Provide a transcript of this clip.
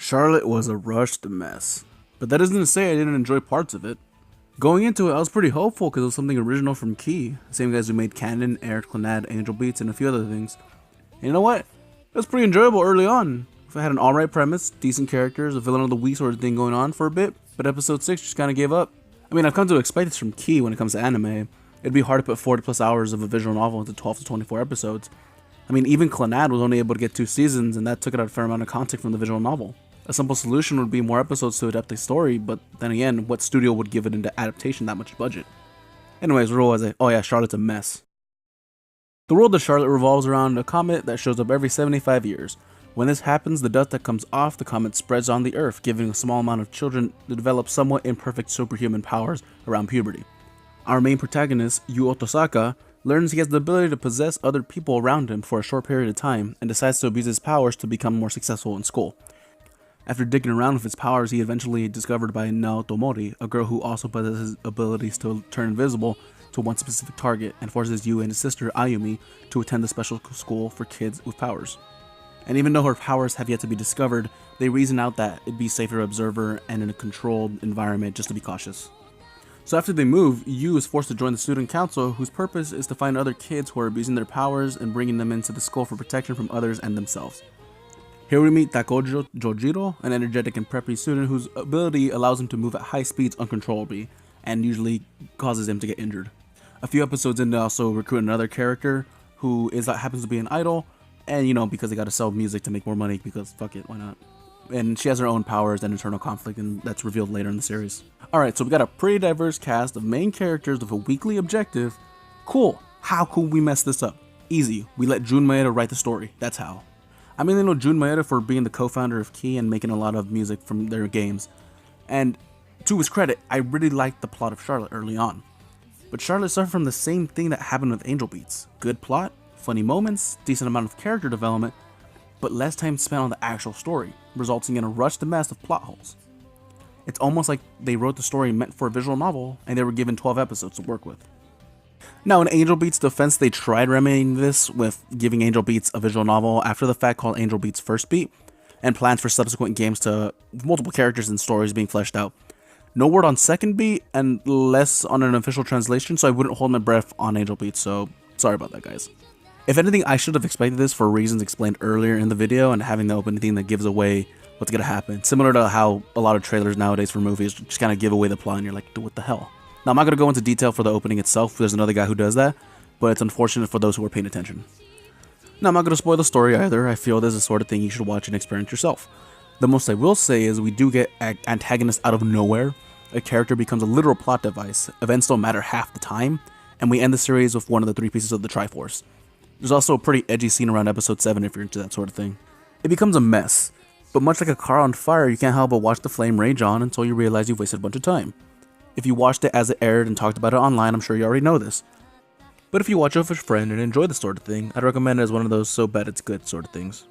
Charlotte was a rushed mess. But that isn't to say I didn't enjoy parts of it. Going into it, I was pretty hopeful because it was something original from Key, the same guys who made Canon, Eric Clannad, Angel Beats, and a few other things. And you know what? It was pretty enjoyable early on. If I had an alright premise, decent characters, a villain of the week sort of thing going on for a bit, but episode 6 just kinda gave up. I mean, I've come to expect this from Key when it comes to anime. It'd be hard to put 40 plus hours of a visual novel into 12 to 24 episodes. I mean, even Clannad was only able to get 2 seasons, and that took out a fair amount of content from the visual novel. A simple solution would be more episodes to adapt the story, but then again, what studio would give it into adaptation that much budget? Anyways, where was I? Oh yeah, Charlotte's a mess. The world of Charlotte revolves around a comet that shows up every 75 years. When this happens, the dust that comes off the comet spreads on the Earth, giving a small amount of children to develop somewhat imperfect superhuman powers around puberty. Our main protagonist, Yu Otosaka, learns he has the ability to possess other people around him for a short period of time, and decides to abuse his powers to become more successful in school. After digging around with his powers, he eventually discovered by Naotomori, a girl who also possesses abilities to turn invisible to one specific target, and forces Yu and his sister Ayumi to attend the special school for kids with powers. And even though her powers have yet to be discovered, they reason out that it'd be safer to observe her and in a controlled environment just to be cautious. So after they move, Yu is forced to join the student council, whose purpose is to find other kids who are abusing their powers and bringing them into the school for protection from others and themselves. Here we meet Takojo Jojiro, an energetic and preppy student whose ability allows him to move at high speeds uncontrollably, and usually causes him to get injured. A few episodes in, they also recruit another character who happens to be an idol, and because they gotta sell music to make more money, because fuck it, why not? And she has her own powers and internal conflict, and that's revealed later in the series. Alright, so we got a pretty diverse cast of main characters with a weekly objective. Cool. How could we mess this up? Easy. We let Jun Maeda write the story. That's how. I mainly know Jun Maeda for being the co-founder of Key and making a lot of music from their games. And to his credit, I really liked the plot of Charlotte early on. But Charlotte suffered from the same thing that happened with Angel Beats. Good plot, funny moments, decent amount of character development, but less time spent on the actual story, resulting in a rushed mess of plot holes. It's almost like they wrote the story meant for a visual novel, and they were given 12 episodes to work with. Now, in Angel Beats' defense, they tried remedying this with giving Angel Beats a visual novel after the fact called Angel Beats First Beat, and plans for subsequent games to multiple characters and stories being fleshed out. No word on Second Beat, and less on an official translation, so I wouldn't hold my breath on Angel Beats, so sorry about that, guys. If anything, I should have expected this for reasons explained earlier in the video, and having the opening thing that gives away what's gonna happen. Similar to how a lot of trailers nowadays for movies just kind of give away the plot, and you're like, what the hell? Now, I'm not gonna go into detail for the opening itself. There's another guy who does that, but it's unfortunate for those who are paying attention. Now, I'm not gonna spoil the story either. I feel this is the sort of thing you should watch and experience yourself. The most I will say is we do get antagonists out of nowhere. A character becomes a literal plot device. Events don't matter half the time, and we end the series with one of the 3 pieces of the Triforce. There's also a pretty edgy scene around episode 7 if you're into that sort of thing. It becomes a mess, but much like a car on fire, you can't help but watch the flame rage on until you realize you've wasted a bunch of time. If you watched it as it aired and talked about it online, I'm sure you already know this. But if you watch it with a friend and enjoy this sort of thing, I'd recommend it as one of those so bad it's good sort of things.